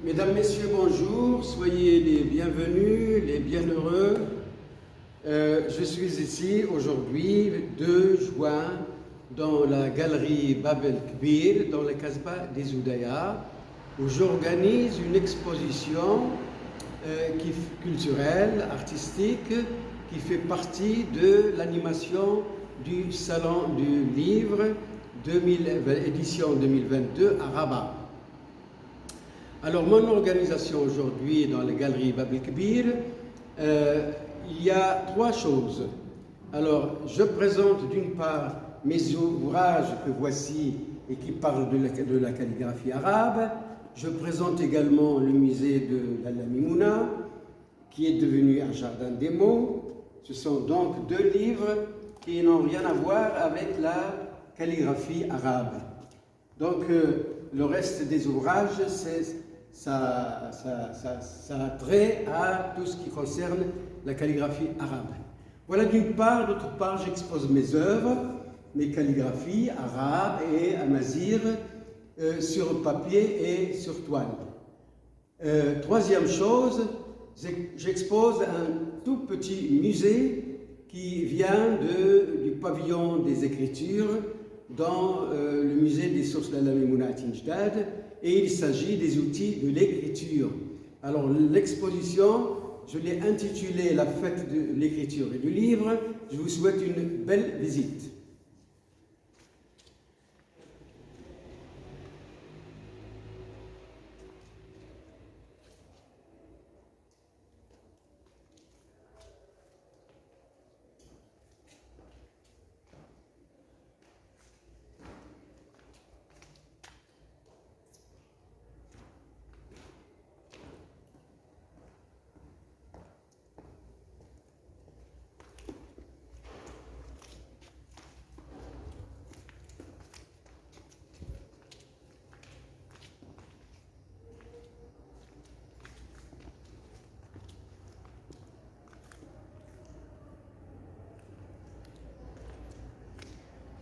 Mesdames, Messieurs, bonjour, soyez les bienvenus, les bienheureux. Je suis ici aujourd'hui, 2 juin, dans la galerie Bab el-Kbir, dans le Kasbah des Oudaya, où j'organise une exposition culturelle, artistique, qui fait partie de l'animation du Salon du Livre édition 2022 à Rabat. Alors, mon organisation aujourd'hui dans la galerie Bab el-Kbir, il y a 3 choses. Alors, je présente d'une part mes ouvrages que voici et qui parlent de la calligraphie arabe. Je présente également le musée de la Mimouna, qui est devenu un jardin des mots. Ce sont donc 2 livres qui n'ont rien à voir avec la calligraphie arabe. Donc, le reste des ouvrages, ça a trait à tout ce qui concerne la calligraphie arabe. Voilà d'une part. D'autre part, j'expose mes œuvres, mes calligraphies arabes et amazigh sur papier et sur toile. Troisième chose, j'expose un tout petit musée qui vient du pavillon des Écritures dans le musée des sources de la Mimouna à Tinjdad, et il s'agit des outils de l'écriture. Alors l'exposition, je l'ai intitulée La fête de l'écriture et du livre. Je vous souhaite une belle visite.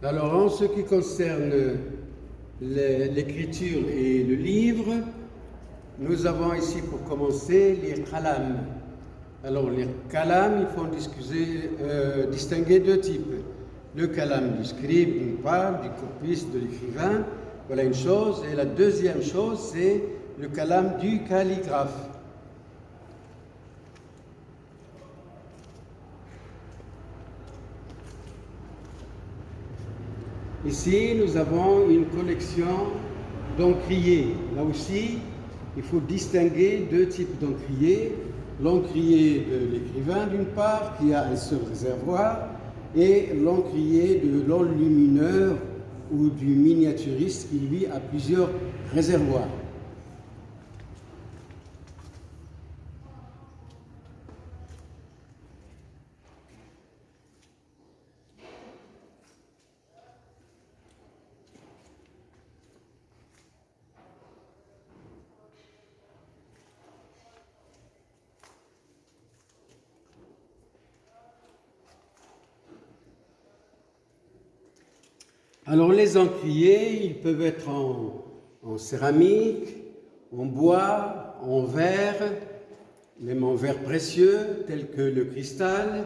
Alors, en ce qui concerne l'écriture et le livre, nous avons ici pour commencer les qalams. Alors, les qalams, il faut distinguer 2 types. Le qalam du scribe, d'une part, du copiste, de l'écrivain, voilà une chose. Et la deuxième chose, c'est le qalam du calligraphe. Ici, nous avons une collection d'encriers. Là aussi, il faut distinguer 2 types d'encriers. L'encrier de l'écrivain, d'une part, qui a un seul réservoir, et l'encrier de l'enlumineur ou du miniaturiste qui, lui, a plusieurs réservoirs. Alors les encriers, ils peuvent être en céramique, en bois, en verre, même en verre précieux, tel que le cristal.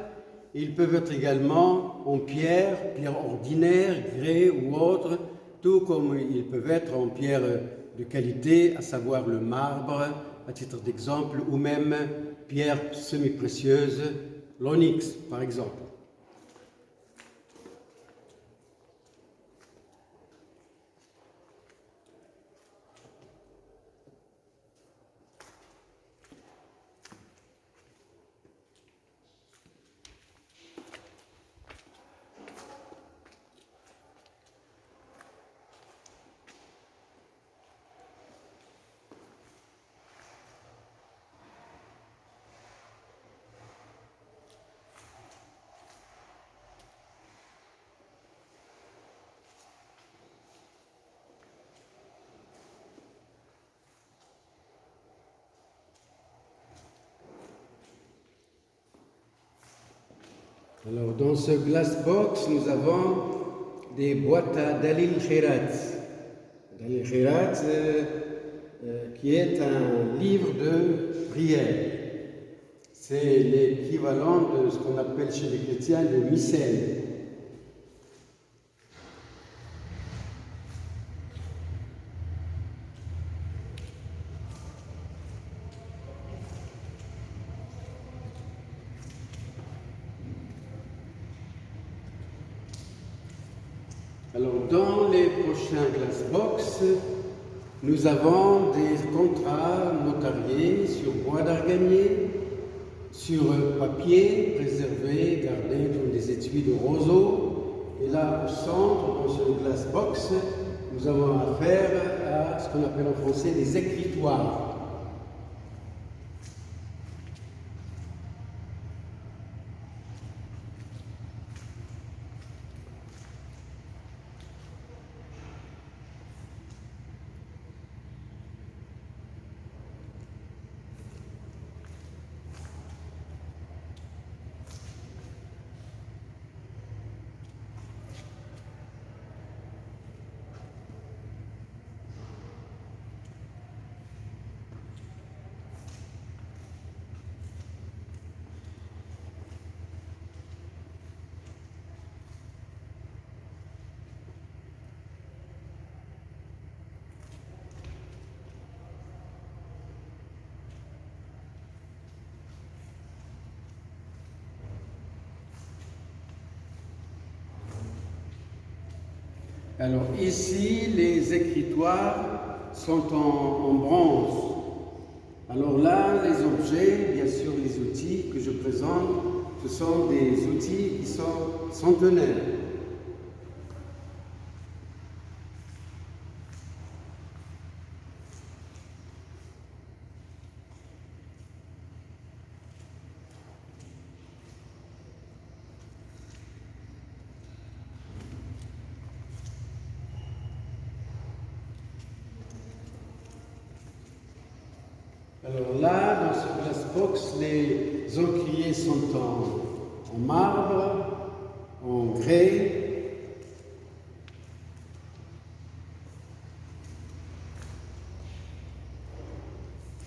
Ils peuvent être également en pierre ordinaire, grès ou autre, tout comme ils peuvent être en pierre de qualité, à savoir le marbre, à titre d'exemple, ou même pierre semi-précieuse, l'onyx par exemple. Alors, dans ce glass box, nous avons des boîtes à Dalil Khirat. Dalil Khirat, qui est un livre de prière. C'est l'équivalent de ce qu'on appelle chez les chrétiens le missel. Alors, dans les prochains Glassbox, nous avons des contrats notariés sur bois d'arganier, sur papier préservé, gardé dans des étuis de roseau. Et là, au centre, dans ce Glassbox, nous avons affaire à ce qu'on appelle en français des écritoires. Alors ici, les écritoires sont en bronze. Alors là, les objets, bien sûr les outils que je présente, ce sont des outils qui sont centenaires. Alors là, dans ce Glassbox, les encriers sont en marbre, en grès.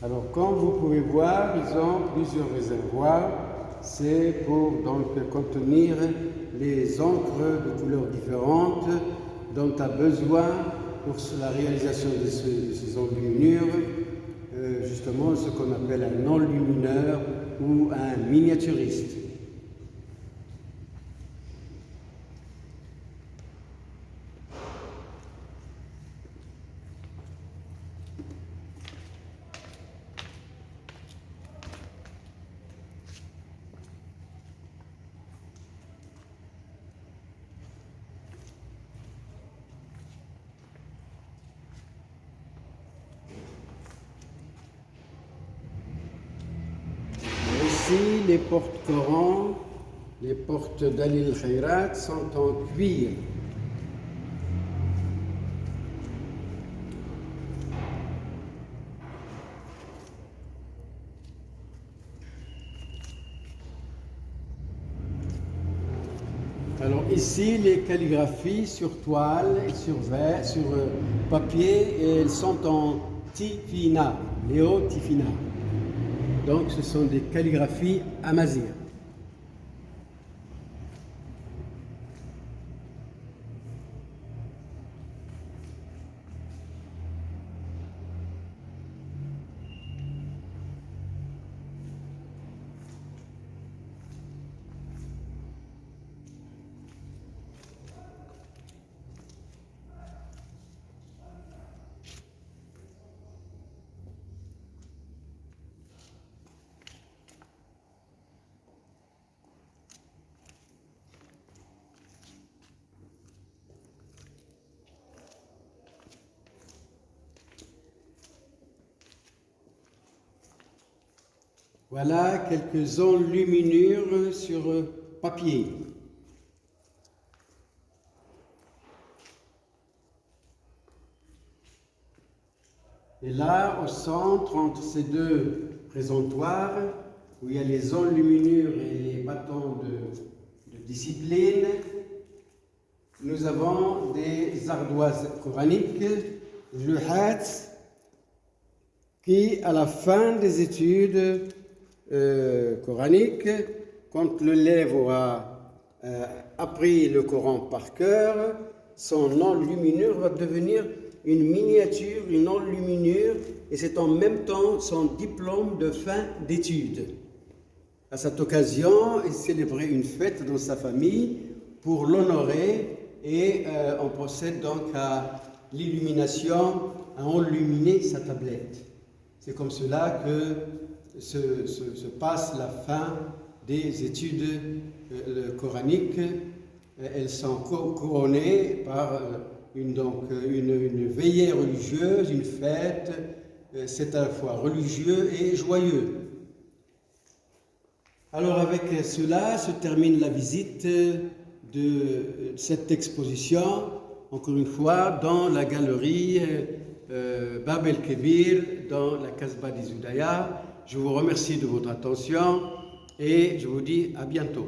Alors, comme vous pouvez voir, ils ont plusieurs réservoirs. C'est pour donc contenir les encres de couleurs différentes dont a besoin pour la réalisation de ces enluminures. Justement ce qu'on appelle un enlumineur ou un miniaturiste. Ici, les portes Coran, les portes Dalil Khairat sont en cuir. Alors ici, les calligraphies sur toile et sur papier, elles sont en tifina, néo-tifina. Donc ce sont des calligraphies amazières. Voilà quelques enluminures sur papier. Et là, au centre, entre ces deux présentoirs, où il y a les enluminures et les bâtons de discipline, nous avons des ardoises coraniques, le hats, qui, à la fin des études coraniques, quand l'élève aura appris le Coran par cœur, son enluminure va devenir une miniature, une enluminure, et c'est en même temps son diplôme de fin d'études. À cette occasion, il célébrait une fête dans sa famille pour l'honorer et on procède donc à l'illumination, à enluminer sa tablette. C'est comme cela que se passe la fin des études coraniques. Elles sont couronnées par une veillée religieuse, une fête. C'est à la fois religieux et joyeux. Alors avec cela se termine la visite de cette exposition, encore une fois, dans la galerie Bab el-Kebir, dans la Kasbah des Oudaya. Je vous remercie de votre attention et je vous dis à bientôt.